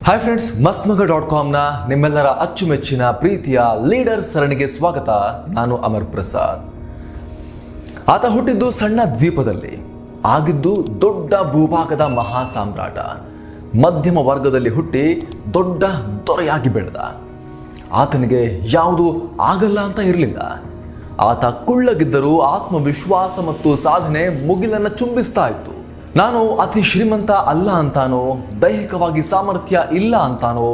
Hi friends, ಮಸ್ತ್ಮಗ.com ನಿಮ್ಮೆಲ್ಲರ ಅಚ್ಚುಮೆಚ್ಚಿನ ಪ್ರೀತಿಯ ಲೀಡರ್ ಸರಣಿಗೆ ಸ್ವಾಗತ. ನಾನು ಅಮರ್ ಪ್ರಸಾದ್. ಆತ ಹುಟ್ಟಿದ್ದು ಸಣ್ಣ ದ್ವೀಪದಲ್ಲಿ, ಆಗಿದ್ದು ದೊಡ್ಡ ಭೂಭಾಗದ ಮಹಾ ಸಾಮ್ರಾಟ. ಮಧ್ಯಮ ವರ್ಗದಲ್ಲಿ ಹುಟ್ಟಿ ದೊಡ್ಡ ದೊರೆಯಾಗಿ ಬೆಳೆದ. ಆತನಿಗೆ ಯಾವುದು ಆಗಲ್ಲ ಅಂತ ಇರಲಿಲ್ಲ. ಆತ ಕುಳ್ಳಗಿದ್ದರೂ ಆತ್ಮವಿಶ್ವಾಸ ಮತ್ತು ಸಾಧನೆ ಮುಗಿಲನ್ನು ಚುಂಬಿಸ್ತಾ ಇತ್ತು. ನಾನು ಅತಿ ಶ್ರೀಮಂತ ಅಲ್ಲ ಅಂತಾನೋ, ದೈಹಿಕವಾಗಿ ಸಾಮರ್ಥ್ಯ ಇಲ್ಲ ಅಂತಾನೋ,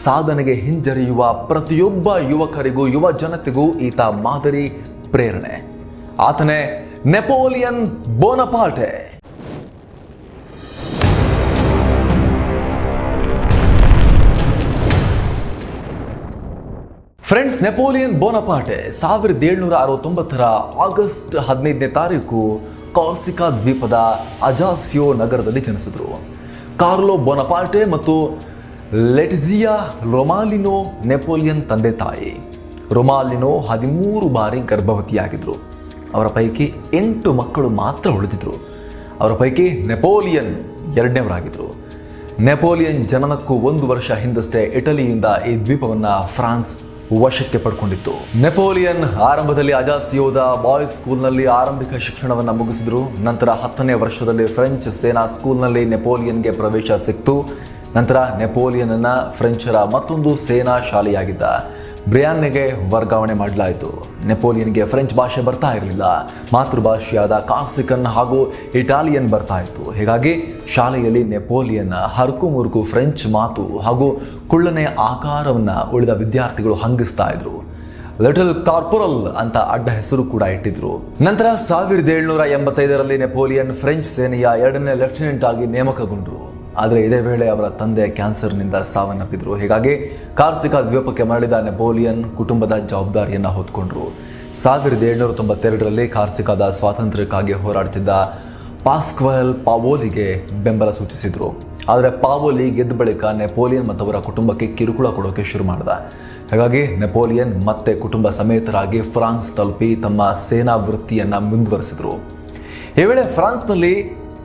ಸಾಧನೆಗೆ ಹಿಂಜರಿಯುವ ಪ್ರತಿಯೊಬ್ಬ ಯುವಕರಿಗೂ ಯುವ ಜನತೆಗೂ ಈತ ಮಾದರಿ, ಪ್ರೇರಣೆ. ಆತನೇ ನೆಪೋಲಿಯನ್ ಬೋನಪಾರ್ಟೆ. ಫ್ರೆಂಡ್ಸ್, ನೆಪೋಲಿಯನ್ ಬೋನಪಾರ್ಟೆ 1769 ಆಗಸ್ಟ್ 15ನೇ ತಾರೀಕು ಕಾರ್ಸಿಕಾ ದ್ವೀಪದ ಅಜಾಸಿಯೋ ನಗರದಲ್ಲಿ ಜನಿಸಿದರು. ಕಾರ್ಲೋ ಬೋನಪಾರ್ಟೆ ಮತ್ತು ಲೆಟಿಜಿಯಾ ರೊಮಾಲಿನೋ ನೆಪೋಲಿಯನ್ ತಂದೆ ತಾಯಿ. ರೊಮಾಲಿನೋ 13 ಬಾರಿ ಗರ್ಭವತಿಯಾಗಿದ್ದರು. ಅವರ ಪೈಕಿ 8 ಮಕ್ಕಳು ಮಾತ್ರ ಉಳಿದಿದ್ರು. ಅವರ ಪೈಕಿ ನೆಪೋಲಿಯನ್ 2ನೇವರಾಗಿದ್ದರು. ನೆಪೋಲಿಯನ್ ಜನನಕ್ಕೂ 1 ವರ್ಷ ಹಿಂದಷ್ಟೇ ಇಟಲಿಯಿಂದ ಈ ದ್ವೀಪವನ್ನು ಫ್ರಾನ್ಸ್ ವಶಕ್ಕೆ ಪಡ್ಕೊಂಡಿತ್ತು. ನೆಪೋಲಿಯನ್ ಆರಂಭದಲ್ಲಿ ಅಜಾಸಿಯೋದ ಬಾಯ್ಸ್ ಸ್ಕೂಲ್ನಲ್ಲಿ ಆರಂಭಿಕ ಶಿಕ್ಷಣವನ್ನು ಮುಗಿಸಿದ್ರು. ನಂತರ 10ನೇ ವರ್ಷದಲ್ಲಿ ಫ್ರೆಂಚ್ ಸೇನಾ ಸ್ಕೂಲ್ನಲ್ಲಿ ನೆಪೋಲಿಯನ್ಗೆ ಪ್ರವೇಶ ಸಿಕ್ತು. ನಂತರ ನೆಪೋಲಿಯನ್ನ ಫ್ರೆಂಚರ ಮತ್ತೊಂದು ಸೇನಾ ಶಾಲೆಯಾಗಿದ್ದ ಬ್ರಿಯಾನ್ನೆಗೆ ವರ್ಗಾವಣೆ ಮಾಡಲಾಯಿತು. ನೆಪೋಲಿಯನ್ಗೆ ಫ್ರೆಂಚ್ ಭಾಷೆ ಬರ್ತಾ ಇರಲಿಲ್ಲ. ಮಾತೃಭಾಷೆಯಾದ ಕಾರ್ಸಿಕನ್ ಹಾಗೂ ಇಟಾಲಿಯನ್ ಬರ್ತಾ ಇತ್ತು. ಹೀಗಾಗಿ ಶಾಲೆಯಲ್ಲಿ ನೆಪೋಲಿಯನ್ ಹರ್ಕು ಮುರುಕು ಫ್ರೆಂಚ್ ಮಾತು ಹಾಗೂ ಕುಳ್ಳನೆಯ ಆಕಾರವನ್ನು ಉಳಿದ ವಿದ್ಯಾರ್ಥಿಗಳು ಹಂಗಿಸ್ತಾ ಇದ್ರು. ಲಿಟಲ್ ಕಾರ್ಪೊರಲ್ ಅಂತ ಅಡ್ಡ ಹೆಸರು ಕೂಡ ಇಟ್ಟಿದ್ರು. ನಂತರ 1785ರಲ್ಲಿ ನೆಪೋಲಿಯನ್ ಫ್ರೆಂಚ್ ಸೇನೆಯ 2ನೇ ಲೆಫ್ಟಿನೆಂಟ್ ಆಗಿ ನೇಮಕಗೊಂಡರು. ಆದರೆ ಇದೇ ವೇಳೆ ಅವರ ತಂದೆ ಕ್ಯಾನ್ಸರ್ನಿಂದ ಸಾವನ್ನಪ್ಪಿದ್ರು. ಹೀಗಾಗಿ ಕಾರ್ಸಿಕಾ ದ್ವೀಪಕ್ಕೆ ಮರಳಿದ ನೆಪೋಲಿಯನ್ ಕುಟುಂಬದ ಜವಾಬ್ದಾರಿಯನ್ನು ಹೊತ್ಕೊಂಡ್ರು. 1792ರಲ್ಲಿ ಕಾರ್ಸಿಕಾದ ಸ್ವಾತಂತ್ರ್ಯಕ್ಕಾಗಿ ಹೋರಾಡ್ತಿದ್ದ ಪಾಸ್ಕ್ವೆಲ್ ಪಾವೋಲಿಗೆ ಬೆಂಬಲ ಸೂಚಿಸಿದ್ರು. ಆದರೆ ಪಾವೋಲಿ ಗೆದ್ದ ಬಳಿಕ ನೆಪೋಲಿಯನ್ ಮತ್ತು ಅವರ ಕುಟುಂಬಕ್ಕೆ ಕಿರುಕುಳ ಕೊಡೋಕೆ ಶುರು ಮಾಡಿದ. ಹಾಗಾಗಿ ನೆಪೋಲಿಯನ್ ಮತ್ತೆ ಕುಟುಂಬ ಸಮೇತರಾಗಿ ಫ್ರಾನ್ಸ್ ತಲುಪಿ ತಮ್ಮ ಸೇನಾ ವೃತ್ತಿಯನ್ನು ಮುಂದುವರೆಸಿದ್ರು. ಈ ವೇಳೆ ಫ್ರಾನ್ಸ್ನಲ್ಲಿ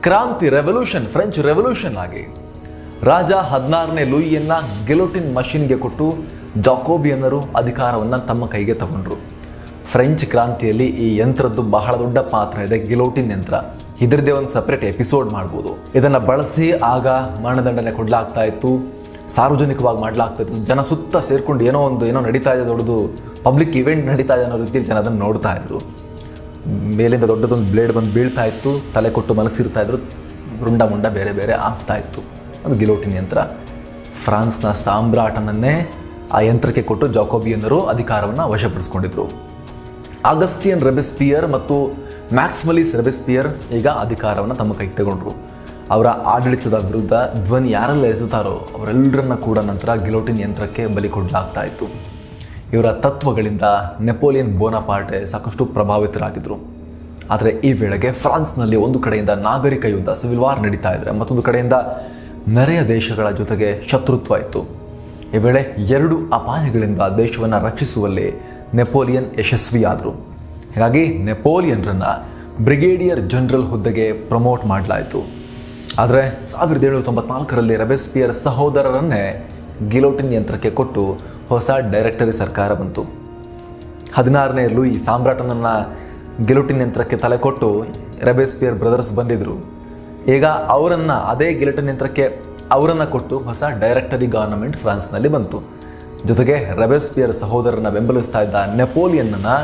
ಕ್ರಾಂತಿ, ಫ್ರೆಂಚ್ ರೆವಲ್ಯೂಷನ್ ಆಗಿ ರಾಜ 16ನೇ ಲೂಯಿಯನ್ನ ಗಿಲೋಟಿನ್ ಮಷಿನ್ಗೆ ಕೊಟ್ಟು ಜಾಕೋಬಿಯನ್ನರು ಅಧಿಕಾರವನ್ನು ತಮ್ಮ ಕೈಗೆ ತಗೊಂಡ್ರು. ಫ್ರೆಂಚ್ ಕ್ರಾಂತಿಯಲ್ಲಿ ಈ ಯಂತ್ರದ್ದು ಬಹಳ ದೊಡ್ಡ ಪಾತ್ರ ಇದೆ, ಗಿಲೋಟಿನ್ ಯಂತ್ರ. ಇದರದೇ ಒಂದು ಸಪ್ರೇಟ್ ಎಪಿಸೋಡ್ ಮಾಡ್ಬೋದು. ಇದನ್ನು ಬಳಸಿ ಆಗ ಮರಣದಂಡನೆ ಕೊಡಲಾಗ್ತಾ ಇತ್ತು, ಸಾರ್ವಜನಿಕವಾಗಿ ಮಾಡಲಾಗ್ತಾ ಇತ್ತು. ಜನ ಸುತ್ತ ಸೇರ್ಕೊಂಡು ಏನೋ ನಡೀತಾ ಇದೆ, ದೊಡ್ಡದು ಪಬ್ಲಿಕ್ ಇವೆಂಟ್ ನಡೀತಾ ಇದೆ ಅನ್ನೋ ರೀತಿಯಲ್ಲಿ ಜನ ಅದನ್ನು ನೋಡ್ತಾ ಇದ್ರು. ಮೇಲಿಂದ ದೊಡ್ಡದೊಂದು ಬ್ಲೇಡ್ ಬಂದು ಬೀಳ್ತಾ ಇತ್ತು, ತಲೆ ಕೊಟ್ಟು ಮಲಗಿಸಿರ್ತಾ ಇದ್ರು, ರುಂಡ ಮುಂಡ ಬೇರೆ ಬೇರೆ ಆಗ್ತಾ ಇತ್ತು. ಅದು ಗಿಲೋಟಿನ್ ಯಂತ್ರ. ಫ್ರಾನ್ಸ್ನ ಸಾಮ್ರಾಟನನ್ನೇ ಆ ಯಂತ್ರಕ್ಕೆ ಕೊಟ್ಟು ಜಾಕೋಬಿಯನ್ನರು ಅಧಿಕಾರವನ್ನು ವಶಪಡಿಸ್ಕೊಂಡಿದ್ರು. ಆಗಸ್ಟಿಯನ್ ರೆಬೆಸ್ಪಿಯರ್ ಮತ್ತು ಮ್ಯಾಕ್ಸ್ಮಲಿಸ್ ರೆಬೆಸ್ಪಿಯರ್ ಈಗ ಅಧಿಕಾರವನ್ನು ತಮ್ಮ ಕೈಗೆ ತಗೊಂಡ್ರು. ಅವರ ಆಡಳಿತದ ವಿರುದ್ಧ ಧ್ವನಿ ಯಾರೆಲ್ಲ ಎತ್ತುತ್ತಾರೋ ಅವರೆಲ್ಲರನ್ನ ಕೂಡ ನಂತರ ಗಿಲೋಟಿನ್ ಯಂತ್ರಕ್ಕೆ ಬಲಿ ಕೊಡಲಾಗ್ತಾ ಇತ್ತು. ಇವರ ತತ್ವಗಳಿಂದ ನೆಪೋಲಿಯನ್ ಬೋನಪಾರ್ಟೆ ಸಾಕಷ್ಟು ಪ್ರಭಾವಿತರಾಗಿದ್ದರು. ಆದರೆ ಈ ವೇಳೆಗೆ ಫ್ರಾನ್ಸ್ನಲ್ಲಿ ಒಂದು ಕಡೆಯಿಂದ ನಾಗರಿಕ ಯುದ್ಧ, ಸಿವಿಲ್ ವಾರ್ ನಡೀತಾ ಇದ್ರೆ, ಮತ್ತೊಂದು ಕಡೆಯಿಂದ ನೆರೆಯ ದೇಶಗಳ ಜೊತೆಗೆ ಶತ್ರುತ್ವ ಇತ್ತು. ಈ ವೇಳೆ 2 ಅಪಾಯಗಳಿಂದ ದೇಶವನ್ನು ರಕ್ಷಿಸುವಲ್ಲಿ ನೆಪೋಲಿಯನ್ ಯಶಸ್ವಿಯಾದರು. ಹೀಗಾಗಿ ನೆಪೋಲಿಯನ್ರನ್ನ ಬ್ರಿಗೇಡಿಯರ್ ಜನರಲ್ ಹುದ್ದೆಗೆ ಪ್ರಮೋಟ್ ಮಾಡಲಾಯಿತು. ಆದರೆ 1794ರಲ್ಲಿ ರೆಬೆಸ್ಪಿಯರ್ ಸಹೋದರರನ್ನೇ ಗಿಲೋಟಿನ್ ಯಂತ್ರಕ್ಕೆ ಕೊಟ್ಟು ಹೊಸ ಡೈರೆಕ್ಟರಿ ಸರ್ಕಾರ ಬಂತು. 16ನೇ ಲೂಯಿ ಸಾಮ್ರಾಟನನ್ನು ಗಿಲೋಟಿನ್ ಯಂತ್ರಕ್ಕೆ ತಲೆ ಕೊಟ್ಟು ರೆಬೆಸ್ಪಿಯರ್ ಬ್ರದರ್ಸ್ ಬಂದಿದ್ರು. ಈಗ ಅವರನ್ನು ಅದೇ ಗಿಲೋಟಿನ್ ಯಂತ್ರಕ್ಕೆ ಅವರನ್ನು ಕೊಟ್ಟು ಹೊಸ ಡೈರೆಕ್ಟರಿ ಗವರ್ನಮೆಂಟ್ ಫ್ರಾನ್ಸ್ನಲ್ಲಿ ಬಂತು. ಜೊತೆಗೆ ರೆಬೆಸ್ಪಿಯರ್ ಸಹೋದರನ ಬೆಂಬಲಿಸ್ತಾ ಇದ್ದ ನೆಪೋಲಿಯನ್ನನ್ನು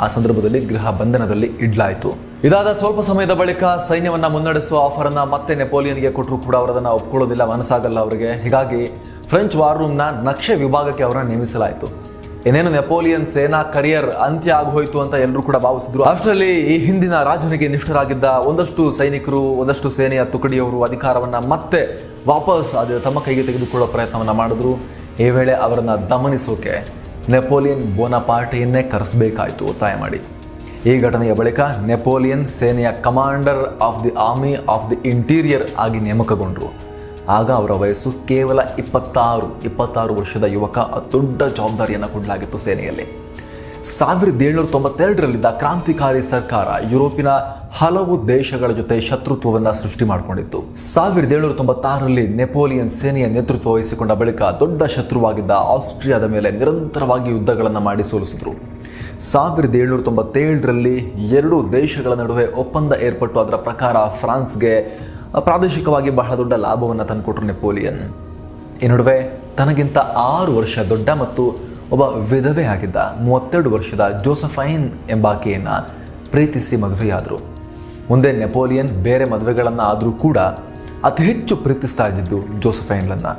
ಆ ಸಂದರ್ಭದಲ್ಲಿ ಗೃಹ ಬಂಧನದಲ್ಲಿ ಇಡಲಾಯಿತು. ಇದಾದ ಸ್ವಲ್ಪ ಸಮಯದ ಬಳಿಕ ಸೈನ್ಯವನ್ನು ಮುನ್ನಡೆಸುವ ಆಫರನ್ನು ಮತ್ತೆ ನೆಪೋಲಿಯನ್ಗೆ ಕೊಟ್ಟರು ಕೂಡ ಅವರನ್ನು ಒಪ್ಕೊಳ್ಳೋದಿಲ್ಲ, ಮನಸ್ಸಾಗಲ್ಲ ಅವರಿಗೆ. ಹೀಗಾಗಿ ಫ್ರೆಂಚ್ ವಾರ್ ರೂಮ್ನ ನಕ್ಷೆ ವಿಭಾಗಕ್ಕೆ ಅವರನ್ನು ನೇಮಿಸಲಾಯಿತು. ಏನೇನು ನೆಪೋಲಿಯನ್ ಸೇನಾ ಕರಿಯರ್ ಅಂತ್ಯ ಆಗೋಯ್ತು ಅಂತ ಎಲ್ಲರೂ ಕೂಡ ಭಾವಿಸಿದ್ರು. ಅಷ್ಟರಲ್ಲಿ ಈ ಹಿಂದಿನ ರಾಜನಿಗೆ ನಿಷ್ಠರಾಗಿದ್ದ ಒಂದಷ್ಟು ಸೈನಿಕರು, ಒಂದಷ್ಟು ಸೇನೆಯ ತುಕಡಿಯವರು ಅಧಿಕಾರವನ್ನು ಮತ್ತೆ ವಾಪಸ್ ತಮ್ಮ ಕೈಗೆ ತೆಗೆದುಕೊಳ್ಳೋ ಪ್ರಯತ್ನವನ್ನು ಮಾಡಿದ್ರು. ಈ ವೇಳೆ ಅವರನ್ನು ದಮನಿಸೋಕೆ ನೆಪೋಲಿಯನ್ ಬೋನಪಾರ್ಟೆಯನ್ನೇ ಕರೆಸಬೇಕಾಯಿತು ಒತ್ತಾಯ ಮಾಡಿ. ಈ ಘಟನೆಯ ಬಳಿಕ ನೆಪೋಲಿಯನ್ ಸೇನೆಯ commander of the army of the interior ಆಗಿ ನೇಮಕಗೊಂಡರು. ಆಗ ಅವರ ವಯಸ್ಸು ಕೇವಲ 26 ವರ್ಷದ ಯುವಕ. ದೊಡ್ಡ ಜವಾಬ್ದಾರಿಯನ್ನು ಕೊಡಲಾಗಿತ್ತು ಸೇನೆಯಲ್ಲಿ. 1792ರಲ್ಲಿದ್ದ ಕ್ರಾಂತಿಕಾರಿ ಸರ್ಕಾರ ಯುರೋಪಿನ ಹಲವು ದೇಶಗಳ ಜೊತೆ ಶತ್ರುತ್ವವನ್ನ ಸೃಷ್ಟಿ ಮಾಡಿಕೊಂಡಿತ್ತು. 1796ರಲ್ಲಿ ನೆಪೋಲಿಯನ್ ಸೇನೆಯ ನೇತೃತ್ವ ವಹಿಸಿಕೊಂಡ ಬಳಿಕ ದೊಡ್ಡ ಶತ್ರುವಾಗಿದ್ದ ಆಸ್ಟ್ರಿಯಾದ ಮೇಲೆ ನಿರಂತರವಾಗಿ ಯುದ್ಧಗಳನ್ನು ಮಾಡಿ ಸೋಲಿಸಿದ್ರು. 1797ರಲ್ಲಿ ಎರಡು ದೇಶಗಳ ನಡುವೆ ಒಪ್ಪಂದ ಏರ್ಪಟ್ಟು ಅದರ ಪ್ರಕಾರ ಫ್ರಾನ್ಸ್ಗೆ ಪ್ರಾದೇಶಿಕವಾಗಿ ಬಹಳ ದೊಡ್ಡ ಲಾಭವನ್ನು ತಂದುಕೊಟ್ರು ನೆಪೋಲಿಯನ್. ಈ ನಡುವೆ ತನಗಿಂತ 6 ವರ್ಷ ದೊಡ್ಡ ಮತ್ತು ಒಬ್ಬ ವಿಧವೆ ಆಗಿದ್ದ 32 ವರ್ಷದ ಜೋಸೆಫೈನ್ ಎಂಬಾಕೆಯನ್ನು ಪ್ರೀತಿಸಿ ಮದುವೆಯಾದರು. ಮುಂದೆ ನೆಪೋಲಿಯನ್ ಬೇರೆ ಮದುವೆಗಳನ್ನು ಆದರೂ ಕೂಡ ಅತಿ ಹೆಚ್ಚು ಪ್ರೀತಿಸ್ತಾ ಇದ್ದಿದ್ದು ಜೋಸೆಫೈನ್ಲನ್ನು.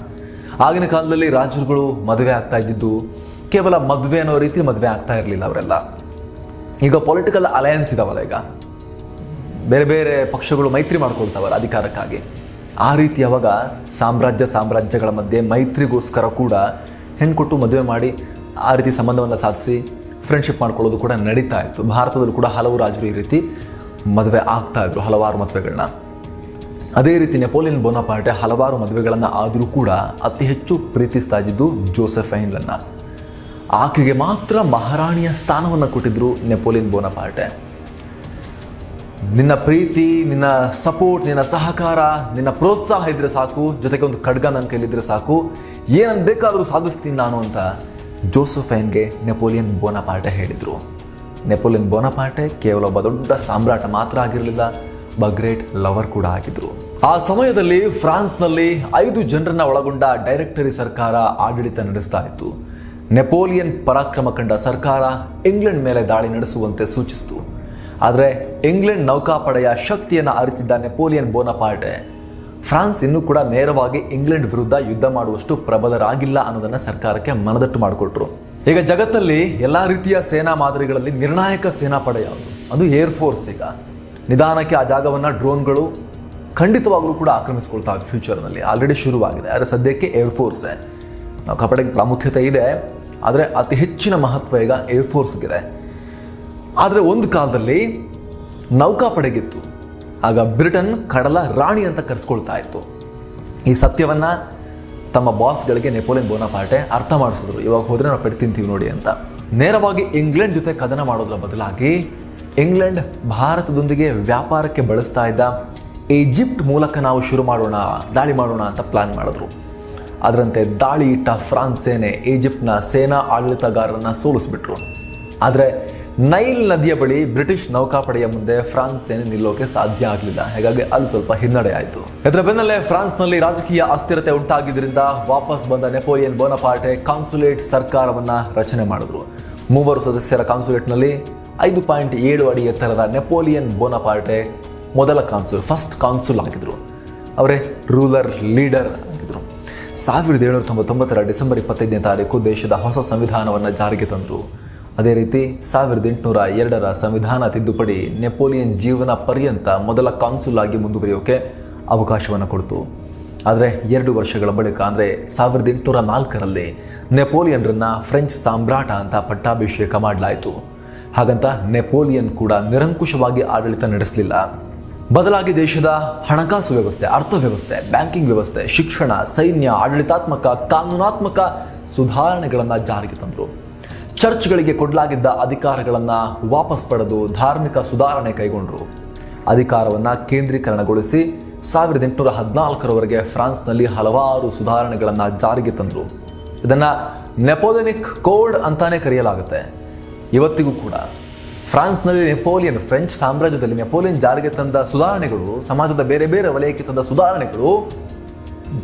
ಆಗಿನ ಕಾಲದಲ್ಲಿ ರಾಜರುಗಳು ಮದುವೆ ಆಗ್ತಾ ಇದ್ದಿದ್ದು ಕೇವಲ ಮದುವೆ ಅನ್ನೋ ರೀತಿ ಮದುವೆ ಆಗ್ತಾ ಇರಲಿಲ್ಲ ಅವರೆಲ್ಲ. ಈಗ ಪೊಲಿಟಿಕಲ್ ಅಲಯನ್ಸ್ ಇದಾವಲ್ಲ, ಈಗ ಬೇರೆ ಬೇರೆ ಪಕ್ಷಗಳು ಮೈತ್ರಿ ಮಾಡ್ಕೊಳ್ತಾವಲ್ಲ ಅಧಿಕಾರಕ್ಕಾಗಿ, ಆ ರೀತಿ ಅವಾಗ ಸಾಮ್ರಾಜ್ಯಗಳ ಮಧ್ಯೆ ಮೈತ್ರಿಗೋಸ್ಕರ ಕೂಡ ಹೆಣ್ಣು ಕೊಟ್ಟು ಮದುವೆ ಮಾಡಿ ಆ ರೀತಿ ಸಂಬಂಧವನ್ನು ಸಾಧಿಸಿ ಫ್ರೆಂಡ್ಶಿಪ್ ಮಾಡ್ಕೊಳ್ಳೋದು ಕೂಡ ನಡೀತಾ ಇತ್ತು. ಭಾರತದಲ್ಲೂ ಕೂಡ ಹಲವು ರಾಜರು ಈ ರೀತಿ ಮದುವೆ ಆಗ್ತಾ ಇದ್ರು, ಹಲವಾರು ಮದುವೆಗಳನ್ನ. ಅದೇ ರೀತಿ ನೆಪೋಲಿಯನ್ ಬೋನಪಾರ್ಟೆ ಹಲವಾರು ಮದುವೆಗಳನ್ನು ಆದರೂ ಕೂಡ ಅತಿ ಹೆಚ್ಚು ಪ್ರೀತಿಸ್ತಾ ಇದ್ದಿದ್ದು ಜೋಸೆಫೈನ್ಲನ್ನು. ಆಕೆಗೆ ಮಾತ್ರ ಮಹಾರಾಣಿಯ ಸ್ಥಾನವನ್ನು ಕೊಟ್ಟಿದ್ರು ನೆಪೋಲಿಯನ್ ಬೋನಪಾರ್ಟೆ. ನಿನ್ನ ಪ್ರೀತಿ, ನಿನ್ನ ಸಪೋರ್ಟ್, ನಿನ್ನ ಸಹಕಾರ, ನಿನ್ನ ಪ್ರೋತ್ಸಾಹ ಇದ್ರೆ ಸಾಕು, ಜೊತೆಗೆ ಒಂದು ಖಡ್ಗ ನನ್ನ ಕೈಲಿದ್ರೆ ಸಾಕು, ಏನನ್ನು ಬೇಕಾದರೂ ಸಾಧಿಸ್ತೀನಿ ನಾನು ಅಂತ ಜೋಸೆಫೈನ್ಗೆ ನೆಪೋಲಿಯನ್ ಬೋನಪಾರ್ಟೆ ಹೇಳಿದರು. ನೆಪೋಲಿಯನ್ ಬೋನಪಾರ್ಟೆ ಕೇವಲ ಒಬ್ಬ ದೊಡ್ಡ ಸಾಮ್ರಾಟ ಮಾತ್ರ ಆಗಿರಲಿಲ್ಲ, ಒಬ್ಬ ಗ್ರೇಟ್ ಲವರ್ ಕೂಡ ಆಗಿದ್ರು. ಆ ಸಮಯದಲ್ಲಿ ಫ್ರಾನ್ಸ್ನಲ್ಲಿ 5 ಜನರನ್ನ ಒಳಗೊಂಡ ಡೈರೆಕ್ಟರಿ ಸರ್ಕಾರ ಆಡಳಿತ ನಡೆಸ್ತಾ ಇತ್ತು. ನೆಪೋಲಿಯನ್ ಪರಾಕ್ರಮ ಕಂಡ ಸರ್ಕಾರ ಇಂಗ್ಲೆಂಡ್ ಮೇಲೆ ದಾಳಿ ನಡೆಸುವಂತೆ ಸೂಚಿಸಿತು. ಆದರೆ ಇಂಗ್ಲೆಂಡ್ ನೌಕಾಪಡೆಯ ಶಕ್ತಿಯನ್ನು ಅರಿತಿದ್ದ ನೆಪೋಲಿಯನ್ ಬೋನಪಾರ್ಟೆ ಫ್ರಾನ್ಸ್ ಇನ್ನೂ ಕೂಡ ನೇರವಾಗಿ ಇಂಗ್ಲೆಂಡ್ ವಿರುದ್ಧ ಯುದ್ಧ ಮಾಡುವಷ್ಟು ಪ್ರಬಲರಾಗಿಲ್ಲ ಅನ್ನೋದನ್ನು ಸರ್ಕಾರಕ್ಕೆ ಮನದಟ್ಟು ಮಾಡಿಕೊಟ್ರು. ಈಗ ಜಗತ್ತಲ್ಲಿ ಎಲ್ಲ ರೀತಿಯ ಸೇನಾ ಮಾದರಿಗಳಲ್ಲಿ ನಿರ್ಣಾಯಕ ಸೇನಾಪಡೆ ಯಾವುದು? ಅದು ಏರ್ಫೋರ್ಸ್. ಈಗ ನಿಧಾನಕ್ಕೆ ಆ ಜಾಗವನ್ನು ಡ್ರೋನ್ಗಳು ಖಂಡಿತವಾಗಲೂ ಕೂಡ ಆಕ್ರಮಿಸ್ಕೊಳ್ತಾವೆ. ಫ್ಯೂಚರ್ನಲ್ಲಿ ಆಲ್ರೆಡಿ ಶುರುವಾಗಿದೆ. ಆದರೆ ಸದ್ಯಕ್ಕೆ ಏರ್ಫೋರ್ಸೇ. ನೌಕಾಪಡೆಗೆ ಪ್ರಾಮುಖ್ಯತೆ ಇದೆ, ಆದರೆ ಅತಿ ಹೆಚ್ಚಿನ ಮಹತ್ವ ಈಗ ಏರ್ಫೋರ್ಸ್ಗಿದೆ. ಆದರೆ ಒಂದು ಕಾಲದಲ್ಲಿ ನೌಕಾಪಡೆಗಿತ್ತು. ಆಗ ಬ್ರಿಟನ್ ಕಡಲ ರಾಣಿ ಅಂತ ಕರೆಸ್ಕೊಳ್ತಾ ಇತ್ತು. ಈ ಸತ್ಯವನ್ನು ತಮ್ಮ ಬಾಸ್ಗಳಿಗೆ ನೆಪೋಲಿಯನ್ ಬೋನಪಾರ್ಟೆ ಅರ್ಥ ಮಾಡಿಸಿದ್ರು. ಇವಾಗ ಹೋದರೆ ನಾವು ಪೆಟ್ಟು ತಿಂತೀವಿ ನೋಡಿ ಅಂತ. ನೇರವಾಗಿ ಇಂಗ್ಲೆಂಡ್ ಜೊತೆ ಕದನ ಮಾಡೋದ್ರ ಬದಲಾಗಿ ಇಂಗ್ಲೆಂಡ್ ಭಾರತದೊಂದಿಗೆ ವ್ಯಾಪಾರಕ್ಕೆ ಬಳಸ್ತಾ ಇದ್ದ ಈಜಿಪ್ಟ್ ಮೂಲಕ ನಾವು ದಾಳಿ ಮಾಡೋಣ ಅಂತ ಪ್ಲಾನ್ ಮಾಡಿದ್ರು. ಅದರಂತೆ ದಾಳಿ ಇಟ್ಟ ಫ್ರಾನ್ಸ್ ಸೇನೆ ಈಜಿಪ್ಟ್ನ ಸೇನಾ ಆಡಳಿತಗಾರರನ್ನ ಸೋಲಿಸ್ಬಿಟ್ರು. ಆದರೆ ನೈಲ್ ನದಿಯ ಬಳಿ ಬ್ರಿಟಿಷ್ ನೌಕಾಪಡೆಯ ಮುಂದೆ ಫ್ರಾನ್ಸ್ ಸೇನೆ ನಿಲ್ಲೋಕೆ ಸಾಧ್ಯ ಆಗಲಿಲ್ಲ. ಹಾಗಾಗಿ ಅಲ್ಲಿ ಸ್ವಲ್ಪ ಹಿನ್ನಡೆ ಆಯಿತು. ಇದರ ಬೆನ್ನಲ್ಲೇ ಫ್ರಾನ್ಸ್ನಲ್ಲಿ ರಾಜಕೀಯ ಅಸ್ಥಿರತೆ ಉಂಟಾಗಿದ್ದರಿಂದ ವಾಪಸ್ ಬಂದ ನೆಪೋಲಿಯನ್ ಬೋನಪಾರ್ಟೆ ಕಾನ್ಸುಲೇಟ್ ಸರ್ಕಾರವನ್ನ ರಚನೆ ಮಾಡಿದ್ರು. 3 ಸದಸ್ಯರ ಕಾನ್ಸುಲೇಟ್ನಲ್ಲಿ 5.7 ಅಡಿ ಎತ್ತರದ ನೆಪೋಲಿಯನ್ ಬೋನಪಾರ್ಟೆ ಮೊದಲ ಫಸ್ಟ್ ಕಾನ್ಸುಲ್ ಆಗಿದ್ರು. ಅವರೇ ರೂಲರ್, ಲೀಡರ್ ಆಗಿದ್ರು. 1799 ಡಿಸೆಂಬರ್ 25ನೇ ತಾರೀಕು ದೇಶದ ಹೊಸ ಸಂವಿಧಾನವನ್ನು ಜಾರಿಗೆ ತಂದರು. ಅದೇ ರೀತಿ 1802 ಸಂವಿಧಾನ ತಿದ್ದುಪಡಿ ನೆಪೋಲಿಯನ್ ಜೀವನ ಪರ್ಯಂತ ಮೊದಲ ಕಾನ್ಸುಲ್ ಆಗಿ ಮುಂದುವರಿಯೋಕೆ ಅವಕಾಶವನ್ನು ಕೊಡ್ತು. ಆದರೆ 2 ವರ್ಷಗಳ ಬಳಿಕ ಅಂದರೆ 1804ರಲ್ಲಿ ನೆಪೋಲಿಯನ್ರನ್ನ ಫ್ರೆಂಚ್ ಸಾಮ್ರಾಟ ಅಂತ ಪಟ್ಟಾಭಿಷೇಕ ಮಾಡಲಾಯಿತು. ಹಾಗಂತ ನೆಪೋಲಿಯನ್ ಕೂಡ ನಿರಂಕುಶವಾಗಿ ಆಡಳಿತ ನಡೆಸಲಿಲ್ಲ. ಬದಲಾಗಿ ದೇಶದ ಹಣಕಾಸು ವ್ಯವಸ್ಥೆ, ಅರ್ಥವ್ಯವಸ್ಥೆ, ಬ್ಯಾಂಕಿಂಗ್ ವ್ಯವಸ್ಥೆ, ಶಿಕ್ಷಣ, ಸೈನ್ಯ, ಆಡಳಿತಾತ್ಮಕ, ಕಾನೂನಾತ್ಮಕ ಸುಧಾರಣೆಗಳನ್ನು ಜಾರಿಗೆ ತಂದರು. ಚರ್ಚ್ಗಳಿಗೆ ಕೊಡಲಾಗಿದ್ದ ಅಧಿಕಾರಗಳನ್ನು ವಾಪಸ್ ಪಡೆದು ಧಾರ್ಮಿಕ ಸುಧಾರಣೆ ಕೈಗೊಂಡರು. ಅಧಿಕಾರವನ್ನು ಕೇಂದ್ರೀಕರಣಗೊಳಿಸಿ 1814ರವರೆಗೆ ಫ್ರಾನ್ಸ್ನಲ್ಲಿ ಹಲವಾರು ಸುಧಾರಣೆಗಳನ್ನು ಜಾರಿಗೆ ತಂದರು. ಇದನ್ನು ನೆಪೋಲಿಯನಿಕ್ ಕೋಡ್ ಅಂತಾನೆ ಕರೆಯಲಾಗುತ್ತೆ. ಇವತ್ತಿಗೂ ಕೂಡ ಫ್ರಾನ್ಸ್ನಲ್ಲಿ ಫ್ರೆಂಚ್ ಸಾಮ್ರಾಜ್ಯದಲ್ಲಿ ನೆಪೋಲಿಯನ್ ಜಾರಿಗೆ ತಂದ ಸುಧಾರಣೆಗಳು, ಸಮಾಜದ ಬೇರೆ ಬೇರೆ ವಲಯಕ್ಕೆ ತಂದ ಸುಧಾರಣೆಗಳು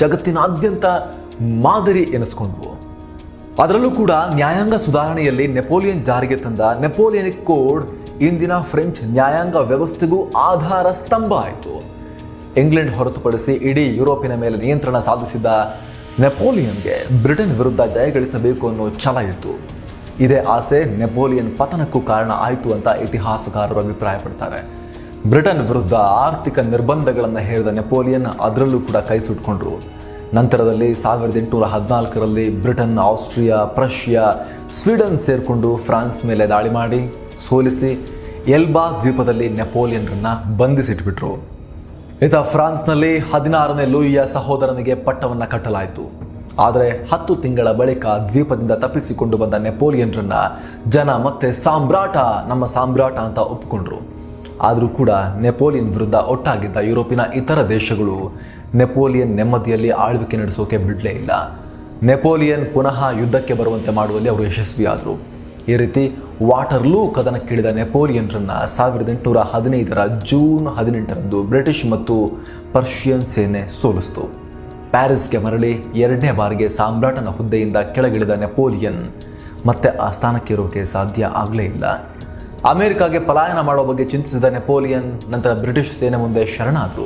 ಜಗತ್ತಿನಾದ್ಯಂತ ಮಾದರಿ ಎನಿಸ್ಕೊಂಡ್ವು. ಅದರಲ್ಲೂ ಕೂಡ ನ್ಯಾಯಾಂಗ ಸುಧಾರಣೆಯಲ್ಲಿ ನೆಪೋಲಿಯನ್ ಜಾರಿಗೆ ತಂದ ನೆಪೋಲಿಯನಿಕ್ ಕೋಡ್ ಇಂದಿನ ಫ್ರೆಂಚ್ ನ್ಯಾಯಾಂಗ ವ್ಯವಸ್ಥೆಗೂ ಆಧಾರ ಸ್ತಂಭ ಆಯಿತು. ಇಂಗ್ಲೆಂಡ್ ಹೊರತುಪಡಿಸಿ ಇಡೀ ಯುರೋಪಿನ ಮೇಲೆ ನಿಯಂತ್ರಣ ಸಾಧಿಸಿದ ನೆಪೋಲಿಯನ್ಗೆ ಬ್ರಿಟನ್ ವಿರುದ್ಧ ಜಯಗಳಿಸಬೇಕು ಅನ್ನೋ ಛಲ ಇತ್ತು. ಇದೇ ಆಸೆ ನೆಪೋಲಿಯನ್ ಪತನಕ್ಕೂ ಕಾರಣ ಆಯಿತು ಅಂತ ಇತಿಹಾಸಕಾರರು ಅಭಿಪ್ರಾಯಪಡ್ತಾರೆ. ಬ್ರಿಟನ್ ವಿರುದ್ಧ ಆರ್ಥಿಕ ನಿರ್ಬಂಧಗಳನ್ನು ಹೇರಿದ ನೆಪೋಲಿಯನ್ ಅದರಲ್ಲೂ ಕೂಡ ಕೈ ಸುಟ್ಕೊಂಡ್ರು. ನಂತರದಲ್ಲಿ 1814ರಲ್ಲಿ ಬ್ರಿಟನ್, ಆಸ್ಟ್ರಿಯಾ, ಪ್ರಷ್ಯಾ, ಸ್ವೀಡನ್ ಸೇರಿಕೊಂಡು ಫ್ರಾನ್ಸ್ ಮೇಲೆ ದಾಳಿ ಮಾಡಿ ಸೋಲಿಸಿ ಎಲ್ಬಾ ದ್ವೀಪದಲ್ಲಿ ನೆಪೋಲಿಯನ್ರನ್ನ ಬಂಧಿಸಿಟ್ಬಿಟ್ರು. ಫ್ರಾನ್ಸ್ನಲ್ಲಿ 16ನೇ ಲೂಯಿಯ ಸಹೋದರನಿಗೆ ಪಟ್ಟವನ್ನು ಕಟ್ಟಲಾಯಿತು. ಆದರೆ 10 ತಿಂಗಳ ಬಳಿಕ ದ್ವೀಪದಿಂದ ತಪ್ಪಿಸಿಕೊಂಡು ಬಂದ ನೆಪೋಲಿಯನ್ರನ್ನ ಜನ ಮತ್ತೆ ನಮ್ಮ ಸಾಮ್ರಾಟ ಅಂತ ಒಪ್ಕೊಂಡ್ರು. ಆದರೂ ಕೂಡ ನೆಪೋಲಿಯನ್ ವಿರುದ್ಧ ಒಟ್ಟಾಗಿದ್ದ ಯುರೋಪಿನ ಇತರ ದೇಶಗಳು ನೆಪೋಲಿಯನ್ ನೆಮ್ಮದಿಯಲ್ಲಿ ಆಳ್ವಿಕೆ ನಡೆಸೋಕೆ ಬಿಡಲೇ ಇಲ್ಲ. ನೆಪೋಲಿಯನ್ ಪುನಃ ಯುದ್ಧಕ್ಕೆ ಬರುವಂತೆ ಮಾಡುವಲ್ಲಿ ಅವರು ಯಶಸ್ವಿಯಾದರು. ಈ ರೀತಿ ವಾಟರ್ಲೂ ಕದನಕ್ಕಿಳಿದ ನೆಪೋಲಿಯನ್ರನ್ನ 1815 ಜೂನ್ 18ರಂದು ಬ್ರಿಟಿಷ್ ಮತ್ತು ಪರ್ಷಿಯನ್ ಸೇನೆ ಸೋಲಿಸಿತು. ಪ್ಯಾರಿಸ್ಗೆ ಮರಳಿ 2ನೇ ಬಾರಿಗೆ ಸಾಮ್ರಾಟನ ಹುದ್ದೆಯಿಂದ ಕೆಳಗಿಳಿದ ನೆಪೋಲಿಯನ್ ಮತ್ತೆ ಆ ಸ್ಥಾನಕ್ಕೆ ಇರೋಕೆ ಸಾಧ್ಯ ಆಗಲೇ ಇಲ್ಲ. ಅಮೆರಿಕಾಗೆ ಪಲಾಯನ ಮಾಡೋ ಬಗ್ಗೆ ಚಿಂತಿಸಿದ ನೆಪೋಲಿಯನ್ ನಂತರ ಬ್ರಿಟಿಷ್ ಸೇನೆ ಮುಂದೆ ಶರಣಾದರು.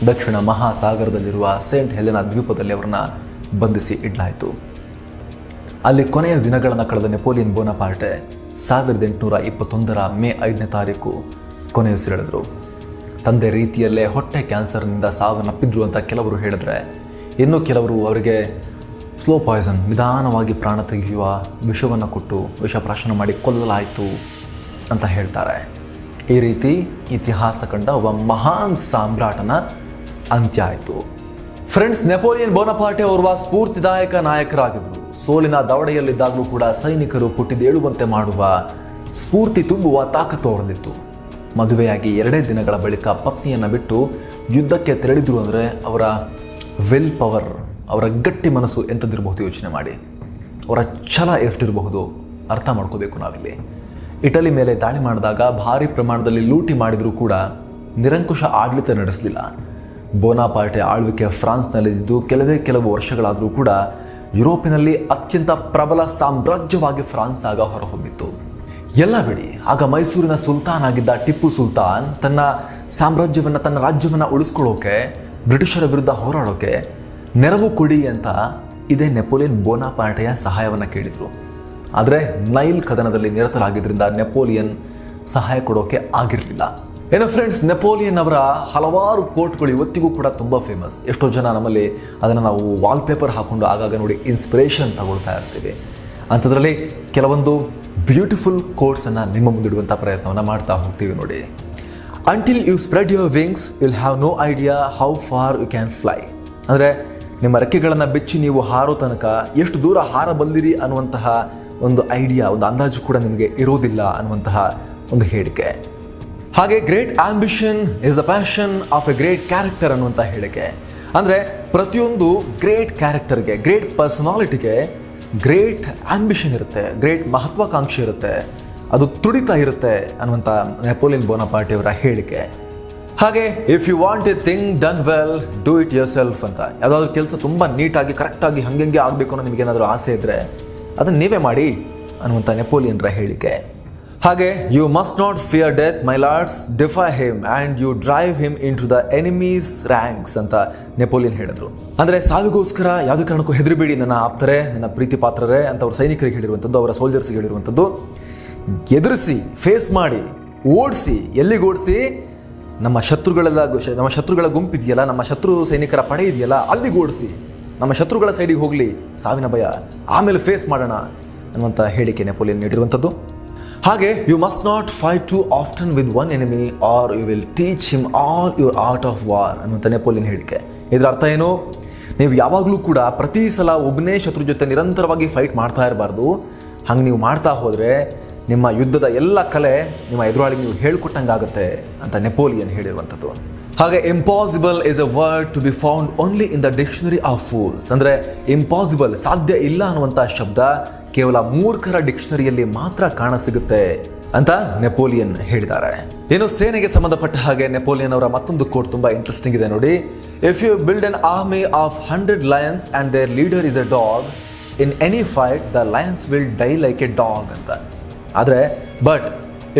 ದಕ್ಷಿಣ ಮಹಾಸಾಗರದಲ್ಲಿರುವ ಸೇಂಟ್ ಹೆಲೆನಾ ದ್ವೀಪದಲ್ಲಿ ಅವರನ್ನ ಬಂಧಿಸಿ ಇಡಲಾಯಿತು. ಅಲ್ಲಿ ಕೊನೆಯ ದಿನಗಳನ್ನು ಕಳೆದ ನೆಪೋಲಿಯನ್ ಬೋನಪಾರ್ಟೆ 1821 ಮೇ 5ನೇ ತಾರೀಕು ಕೊನೆಯುಸಿರೆಳೆದರು. ತಂದೆ ರೀತಿಯಲ್ಲೇ ಹೊಟ್ಟೆ ಕ್ಯಾನ್ಸರ್ನಿಂದ ಸಾವನ್ನಪ್ಪಿದ್ರು ಅಂತ ಕೆಲವರು ಹೇಳಿದ್ರೆ, ಇನ್ನು ಕೆಲವರು ಅವರಿಗೆ ಸ್ಲೋ ಪಾಯ್ಸನ್, ನಿಧಾನವಾಗಿ ಪ್ರಾಣ ತೆಗೆಯುವ ವಿಷವನ್ನು ಕೊಟ್ಟು ವಿಷಪ್ರಾಶನ ಮಾಡಿ ಕೊಲ್ಲಲಾಯಿತು ಅಂತ ಹೇಳ್ತಾರೆ. ಈ ರೀತಿ ಇತಿಹಾಸ ಕಂಡ ಒಬ್ಬ ಮಹಾನ್ ಸಾಮ್ರಾಟನ ಅಂತ್ಯ ಆಯಿತು. ಫ್ರೆಂಡ್ಸ್, ನೆಪೋಲಿಯನ್ ಬೋನಪಾರ್ಟೆ ಓರ್ವ ಸ್ಫೂರ್ತಿದಾಯಕ ನಾಯಕರಾಗಿದ್ದರು. ಸೋಲಿನ ದವಡೆಯಲ್ಲಿದ್ದಾಗಲೂ ಕೂಡ ಸೈನಿಕರು ಪುಟ್ಟಿದೇಳುವಂತೆ ಮಾಡುವ, ಸ್ಫೂರ್ತಿ ತುಂಬುವ ತಾಕತ್ತು ಅವರಲ್ಲಿತ್ತು. ಮದುವೆಯಾಗಿ 2 ದಿನಗಳ ಬಳಿಕ ಪತ್ನಿಯನ್ನು ಬಿಟ್ಟು ಯುದ್ಧಕ್ಕೆ ತೆರಳಿದ್ರು ಅಂದರೆ ಅವರ ವಿಲ್ ಪವರ್, ಅವರ ಗಟ್ಟಿ ಮನಸ್ಸು ಎಂಥದ್ದಿರಬಹುದು ಯೋಚನೆ ಮಾಡಿ. ಅವರ ಛಲ ಎಷ್ಟಿರಬಹುದು ಅರ್ಥ ಮಾಡ್ಕೋಬೇಕು ನಾವಿಲ್ಲಿ. ಇಟಲಿ ಮೇಲೆ ದಾಳಿ ಮಾಡಿದಾಗ ಭಾರಿ ಪ್ರಮಾಣದಲ್ಲಿ ಲೂಟಿ ಮಾಡಿದರೂ ಕೂಡ ನಿರಂಕುಶ ಆಡಳಿತ ನಡೆಸಲಿಲ್ಲ. ಬೋನಾಪಾರ್ಟೆ ಆಳ್ವಿಕೆ ಫ್ರಾನ್ಸ್ನಲ್ಲಿದ್ದು ಕೆಲವು ವರ್ಷಗಳಾದರೂ ಕೂಡ ಯುರೋಪಿನಲ್ಲಿ ಅತ್ಯಂತ ಪ್ರಬಲ ಸಾಮ್ರಾಜ್ಯವಾಗಿ ಫ್ರಾನ್ಸ್ ಆಗ ಹೊರಹೊಮ್ಮಿತ್ತು. ಎಲ್ಲ ಬಿಡಿ, ಆಗ ಮೈಸೂರಿನ ಸುಲ್ತಾನ್ ಆಗಿದ್ದ ಟಿಪ್ಪು ಸುಲ್ತಾನ್ ತನ್ನ ಸಾಮ್ರಾಜ್ಯವನ್ನು, ತನ್ನ ರಾಜ್ಯವನ್ನು ಉಳಿಸ್ಕೊಳ್ಳೋಕೆ, ಬ್ರಿಟಿಷರ ವಿರುದ್ಧ ಹೋರಾಡೋಕೆ ನೆರವು ಕೊಡಿ ಅಂತ ಇದೇ ನೆಪೋಲಿಯನ್ ಬೋನಾಪಾರ್ಟೆಯ ಸಹಾಯವನ್ನು ಕೇಳಿದರು. ಆದರೆ ನೈಲ್ ಕದನದಲ್ಲಿ ನಿರತರಾಗಿದ್ದರಿಂದ ನೆಪೋಲಿಯನ್ ಸಹಾಯ ಕೊಡೋಕೆ ಆಗಿರಲಿಲ್ಲ. ಏನು ಫ್ರೆಂಡ್ಸ್, ನೆಪೋಲಿಯನ್ ಅವರ ಹಲವಾರು ಕೋಟ್ಗಳು ಇವತ್ತಿಗೂ ಕೂಡ ತುಂಬ ಫೇಮಸ್. ಎಷ್ಟೋ ಜನ ನಮ್ಮಲ್ಲಿ ಅದನ್ನು ನಾವು ವಾಲ್ಪೇಪರ್ ಹಾಕ್ಕೊಂಡು ಆಗಾಗ ನೋಡಿ ಇನ್ಸ್ಪಿರೇಷನ್ ತಗೊಳ್ತಾ ಇರ್ತೀವಿ. ಅಂಥದ್ರಲ್ಲಿ ಕೆಲವೊಂದು ಬ್ಯೂಟಿಫುಲ್ ಕೋಟ್ಸನ್ನು ನಿಮ್ಮ ಮುಂದಿಡುವಂಥ ಪ್ರಯತ್ನವನ್ನು ಮಾಡ್ತಾ ಹೋಗ್ತೀವಿ ನೋಡಿ. Until you spread your wings will have no idea how far you can fly. ಅಂದರೆ ನಿಮ್ಮ ರೆಕ್ಕೆಗಳನ್ನು ಬೆಚ್ಚಿ ನೀವು ಹಾರೋ ತನಕ ಎಷ್ಟು ದೂರ ಹಾರಬಲ್ಲಿರಿ ಅನ್ನುವಂತಹ ಒಂದು ಐಡಿಯಾ, ಒಂದು ಅಂದಾಜು ಕೂಡ ನಿಮಗೆ ಇರೋದಿಲ್ಲ ಅನ್ನುವಂತಹ ಒಂದು ಹೇಳಿಕೆ. ಹಾಗೆ great ambition is the passion of A great character ಅನ್ನುವಂಥ ಹೇಳಿಕೆ. ಅಂದರೆ ಪ್ರತಿಯೊಂದು ಗ್ರೇಟ್ ಕ್ಯಾರೆಕ್ಟರ್ಗೆ, ಗ್ರೇಟ್ ಪರ್ಸನಾಲಿಟಿಗೆ ಗ್ರೇಟ್ ಆಂಬಿಷನ್ ಇರುತ್ತೆ, ಗ್ರೇಟ್ ಮಹತ್ವಾಕಾಂಕ್ಷೆ ಇರುತ್ತೆ, ಅದು ತುಡಿತಾ ಇರುತ್ತೆ ಅನ್ನುವಂಥ ನೆಪೋಲಿಯನ್ ಬೋನಾಪಾರ್ಟೆ ಅವರ ಹೇಳಿಕೆ. ಹಾಗೆ if you want a thing done well do it yourself ಅಂತ. ಯಾವುದಾದ್ರೂ ಕೆಲಸ ತುಂಬ ನೀಟಾಗಿ ಕರೆಕ್ಟಾಗಿ ಹಂಗೆ ಆಗಬೇಕು ಅನ್ನೋ ನಿಮಗೇನಾದರೂ ಆಸೆ ಇದ್ದರೆ ಅದನ್ನು ನೀವೇ ಮಾಡಿ ಅನ್ನುವಂಥ ನೆಪೋಲಿಯನ್ರ ಹೇಳಿಕೆ. ಹಾಗೆ you must not fear death my lords, defy him and you drive him into the enemies ranks ಅಂತ ನೆಪೋಲಿಯನ್ ಹೇಳಿದ್ರು. ಅಂದರೆ ಸಾವಿಗೋಸ್ಕರ ಯಾವುದೇ ಕಾರಣಕ್ಕೂ ಹೆದರಿಬೇಡಿ ನನ್ನ ಆಪ್ತರೆ, ನನ್ನ ಪ್ರೀತಿ ಪಾತ್ರರೇ ಅಂತ ಅವ್ರ ಸೈನಿಕರಿಗೆ ಹೇಳಿರುವಂಥದ್ದು, ಅವರ ಸೋಲ್ಜರ್ಸ್ಗೆ ಹೇಳಿರುವಂಥದ್ದು. ಎದುರಿಸಿ, ಫೇಸ್ ಮಾಡಿ, ಓಡಿಸಿ. ಎಲ್ಲಿಗೆ ಓಡಿಸಿ? ನಮ್ಮ ಶತ್ರುಗಳ ಗುಂಪಿದೆಯಲ್ಲ, ನಮ್ಮ ಶತ್ರು ಸೈನಿಕರ ಪಡೆ ಇದೆಯಲ್ಲ, ಅಲ್ಲಿಗೆ ಓಡಿಸಿ. ನಮ್ಮ ಶತ್ರುಗಳ ಸೈಡಿಗೆ ಹೋಗಲಿ ಸಾವಿನ ಭಯ, ಆಮೇಲೆ ಫೇಸ್ ಮಾಡೋಣ ಅನ್ನುವಂಥ ಹೇಳಿಕೆ ನೆಪೋಲಿಯನ್ ನೀಡಿರುವಂಥದ್ದು. ಹಾಗೆ you must not fight too often with one enemy or you will teach him all your art of war ಅನ್ನುವಂಥ ನೆಪೋಲಿಯನ್ ಹೇಳಿಕೆ. ಇದರ ಅರ್ಥ ಏನು? ನೀವು ಯಾವಾಗಲೂ ಕೂಡ ಪ್ರತಿ ಸಲ ಒಬ್ಬನೇ ಶತ್ರು ಜೊತೆ ನಿರಂತರವಾಗಿ ಫೈಟ್ ಮಾಡ್ತಾ ಇರಬಾರ್ದು. ಹಂಗೆ ನೀವು ಮಾಡ್ತಾ ಹೋದರೆ ನಿಮ್ಮ ಯುದ್ಧದ ಎಲ್ಲ ಕಲೆ ನಿಮ್ಮ ಎದುರಾಳಿಗೆ ನೀವು ಹೇಳ್ಕೊಟ್ಟಂಗಾಗುತ್ತೆ ಅಂತ ನೆಪೋಲಿಯನ್ ಹೇಳಿರುವಂಥದ್ದು. ಹಾಗೆ impossible is a word to be found only in the dictionary of fools. ಅಂದರೆ ಇಂಪಾಸಿಬಲ್, ಸಾಧ್ಯ ಇಲ್ಲ ಅನ್ನುವಂಥ ಶಬ್ದ ಕೇವಲ ಮೂರ್ಖರ ಡಿಕ್ಷನರಿಯಲ್ಲಿ ಮಾತ್ರ ಕಾಣಸಿಗುತ್ತೆ ಅಂತ ನೆಪೋಲಿಯನ್ ಹೇಳಿದ್ದಾರೆ. ಇನ್ನು ಸೇನೆಗೆ ಸಂಬಂಧಪಟ್ಟ ಹಾಗೆ ನೆಪೋಲಿಯನ್ ಅವರ ಮತ್ತೊಂದು ಕೋಟ್ ತುಂಬಾ ಇಂಟ್ರೆಸ್ಟಿಂಗ್ ಇದೆ ನೋಡಿ. If you build an army of 100 lions and their leader is a dog, in any fight the lions will die like a dog ಅಂತ. ಆದರೆ but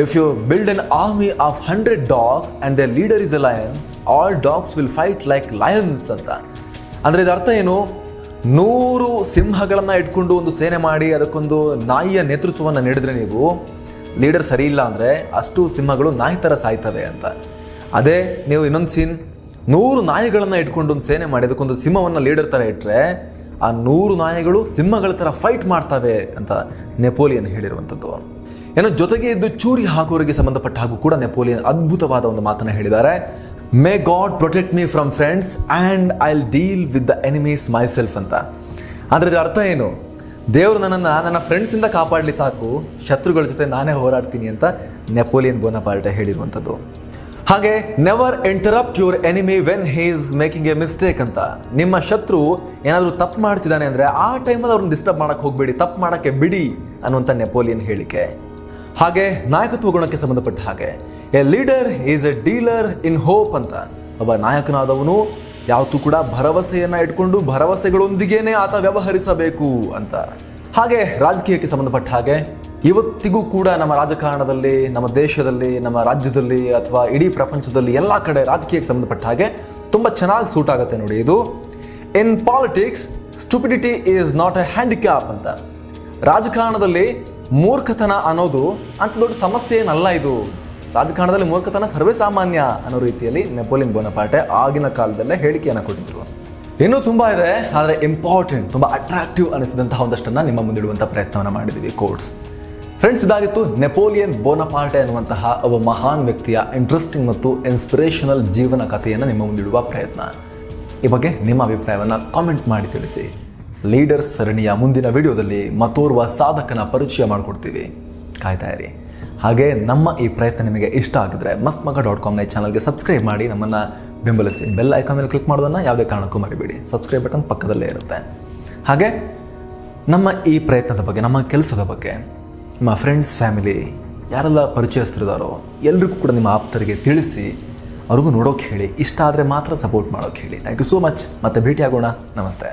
if you build an army of 100 dogs and their leader is a lion, all dogs will fight like lions ಅಂತ. ಅಂದರೆ ಇದರ ಅರ್ಥ ಏನು? 100 ಸಿಂಹಗಳನ್ನು ಇಟ್ಕೊಂಡು ಒಂದು ಸೇನೆ ಮಾಡಿ ಅದಕ್ಕೊಂದು ನಾಯಿಯ ನೇತೃತ್ವವನ್ನು ನೀಡಿದ್ರೆ ನೀವು, ಲೀಡರ್ ಸರಿ ಇಲ್ಲ ಅಂದರೆ ಅಷ್ಟು ಸಿಂಹಗಳು ನಾಯಿ ಥರ ಸಾಯ್ತವೆ ಅಂತ. ಅದೇ ನೀವು ಇನ್ನೊಂದು ಸೀನ್ 100 ನಾಯಿಗಳನ್ನು ಇಟ್ಕೊಂಡು ಒಂದು ಸೇನೆ ಮಾಡಿ ಅದಕ್ಕೊಂದು ಸಿಂಹವನ್ನು ಲೀಡರ್ ಥರ ಇಟ್ಟರೆ ಆ 100 ನಾಯಿಗಳು ಸಿಂಹಗಳ ಥರ ಫೈಟ್ ಮಾಡ್ತವೆ ಅಂತ ನೆಪೋಲಿಯನ್ ಹೇಳಿರುವಂಥದ್ದು. ಏನೋ ಜೊತೆಗೆ ಇದ್ದು ಚೂರಿ ಹಾಕೋರಿಗೆ ಸಂಬಂಧಪಟ್ಟ ಹಾಗೂ ಕೂಡ ನೆಪೋಲಿಯನ್ ಅದ್ಭುತವಾದ ಒಂದು ಮಾತನ್ನು ಹೇಳಿದ್ದಾರೆ. May god protect me from friends and I will deal with the enemies my self ಅಂತ. ಅಂದರೆ ಇದರ ಅರ್ಥ ಏನು? ದೇವರು ನನ್ನನ್ನು ನನ್ನ ಫ್ರೆಂಡ್ಸಿಂದ ಕಾಪಾಡಲಿ ಸಾಕು, ಶತ್ರುಗಳ ಜೊತೆ ನಾನೇ ಹೋರಾಡ್ತೀನಿ ಅಂತ ನೆಪೋಲಿಯನ್ ಬೋನಪಾರ್ಟೆ ಹೇಳಿರುವಂಥದ್ದು. ಹಾಗೆ never interrupt your enemy when he is making A mistake ಅಂತ. ನಿಮ್ಮ ಶತ್ರು ಏನಾದರೂ ತಪ್ಪು ಮಾಡ್ತಿದ್ದಾನೆ ಅಂದರೆ ಆ ಟೈಮಲ್ಲಿ ಅವ್ರನ್ನ ಡಿಸ್ಟರ್ಬ್ ಮಾಡೋಕ್ಕೆ ಹೋಗಬೇಡಿ, ತಪ್ಪು ಮಾಡೋಕ್ಕೆ ಬಿಡಿ ಅನ್ನುವಂಥ ನೆಪೋಲಿಯನ್ ಹೇಳಿಕೆ. ಹಾಗೆ ನಾಯಕತ್ವ ಗುಣಕ್ಕೆ ಸಂಬಂಧಪಟ್ಟ ಹಾಗೆ A leader is A dealer in hope ಅಂತ. ಒಬ್ಬ ನಾಯಕನಾದವನು ಯಾವತ್ತೂ ಕೂಡ ಭರವಸೆಯನ್ನು ಇಟ್ಕೊಂಡು ಭರವಸೆಗಳೊಂದಿಗೇನೆ ಆತ ವ್ಯವಹರಿಸಬೇಕು ಅಂತ. ಹಾಗೆ ರಾಜಕೀಯಕ್ಕೆ ಸಂಬಂಧಪಟ್ಟ ಹಾಗೆ ಇವತ್ತಿಗೂ ಕೂಡ ನಮ್ಮ ರಾಜಕಾರಣದಲ್ಲಿ, ನಮ್ಮ ದೇಶದಲ್ಲಿ, ನಮ್ಮ ರಾಜ್ಯದಲ್ಲಿ ಅಥವಾ ಇಡೀ ಪ್ರಪಂಚದಲ್ಲಿ ಎಲ್ಲ ಕಡೆ ರಾಜಕೀಯಕ್ಕೆ ಸಂಬಂಧಪಟ್ಟ ಹಾಗೆ ತುಂಬ ಚೆನ್ನಾಗಿ ಸೂಟ್ ಆಗುತ್ತೆ ನೋಡಿ ಇದು. In politics stupidity is not A handicap ಅಂತ. ರಾಜಕಾರಣದಲ್ಲಿ ಮೂರ್ಖತನ ಅನ್ನೋದು ಅಂತ ದೊಡ್ಡ ಸಮಸ್ಯೆ ಏನಲ್ಲ ಇದು. ರಾಜಕಾರಣದಲ್ಲಿ ಮೂರ್ಖತನ ಸರ್ವೇ ಸಾಮಾನ್ಯ ಅನ್ನೋ ರೀತಿಯಲ್ಲಿ ನೆಪೋಲಿಯನ್ ಬೋನಪಾರ್ಟೆ ಆಗಿನ ಕಾಲದಲ್ಲೇ ಹೇಳಿಕೆಯನ್ನು ಕೊಟ್ಟಿದ್ರು. ಇನ್ನೂ ತುಂಬ ಇದೆ, ಆದರೆ ಇಂಪಾರ್ಟೆಂಟ್, ತುಂಬ ಅಟ್ರಾಕ್ಟಿವ್ ಅನಿಸಿದಂತಹ ಒಂದಷ್ಟನ್ನು ನಿಮ್ಮ ಮುಂದಿಡುವಂಥ ಪ್ರಯತ್ನವನ್ನು ಮಾಡಿದ್ದೀವಿ ಕೋಟ್ಸ್. ಫ್ರೆಂಡ್ಸ್, ಇದಾಗಿತ್ತು ನೆಪೋಲಿಯನ್ ಬೋನಪಾರ್ಟೆ ಅನ್ನುವಂತಹ ಒಬ್ಬ ಮಹಾನ್ ವ್ಯಕ್ತಿಯ ಇಂಟ್ರೆಸ್ಟಿಂಗ್ ಮತ್ತು ಇನ್ಸ್ಪಿರೇಷನಲ್ ಜೀವನ ಕಥೆಯನ್ನು ನಿಮ್ಮ ಮುಂದಿಡುವ ಪ್ರಯತ್ನ. ಈ ಬಗ್ಗೆ ನಿಮ್ಮ ಅಭಿಪ್ರಾಯವನ್ನು ಕಾಮೆಂಟ್ ಮಾಡಿ ತಿಳಿಸಿ. ಲೀಡರ್ಸ್ ಸರಣಿಯ ಮುಂದಿನ ವಿಡಿಯೋದಲ್ಲಿ ಮತ್ತೋರ್ವ ಸಾಧಕನ ಪರಿಚಯ ಮಾಡಿಕೊಡ್ತೀವಿ, ಕಾಯ್ತಾ ಇರಿ. ಹಾಗೆ ನಮ್ಮ ಈ ಪ್ರಯತ್ನ ನಿಮಗೆ ಇಷ್ಟ ಆಗಿದ್ರೆ mastmaga.com ಚಾನಲ್ಗೆ ಸಬ್ಸ್ಕ್ರೈಬ್ ಮಾಡಿ ನಮ್ಮನ್ನು ಬೆಂಬಲಿಸಿ. ಬೆಲ್ ಐಕಾನ್ ಮೇಲೆ ಕ್ಲಿಕ್ ಮಾಡೋದನ್ನು ಯಾವುದೇ ಕಾರಣಕ್ಕೂ ಮರಿಬೇಡಿ. ಸಬ್ಸ್ಕ್ರೈಬ್ ಬಟನ್ ಪಕ್ಕದಲ್ಲೇ ಇರುತ್ತೆ. ಹಾಗೆ ನಮ್ಮ ಈ ಪ್ರಯತ್ನದ ಬಗ್ಗೆ, ನಮ್ಮ ಕೆಲಸದ ಬಗ್ಗೆ ನಿಮ್ಮ ಫ್ರೆಂಡ್ಸ್, ಫ್ಯಾಮಿಲಿ ಯಾರೆಲ್ಲ ಪರಿಚಯಸ್ಥರಿದ್ದಾರೋ ಎಲ್ರಿಗೂ ಕೂಡ ನಿಮ್ಮ ಆಪ್ತರಿಗೆ ತಿಳಿಸಿ, ಅವ್ರಿಗೂ ನೋಡೋಕೆ ಹೇಳಿ. ಇಷ್ಟ ಆದರೆ ಮಾತ್ರ ಸಪೋರ್ಟ್ ಮಾಡೋಕೆ ಹೇಳಿ. Thank you so much. ಮತ್ತೆ ಭೇಟಿ ಆಗೋಣ. ನಮಸ್ತೆ.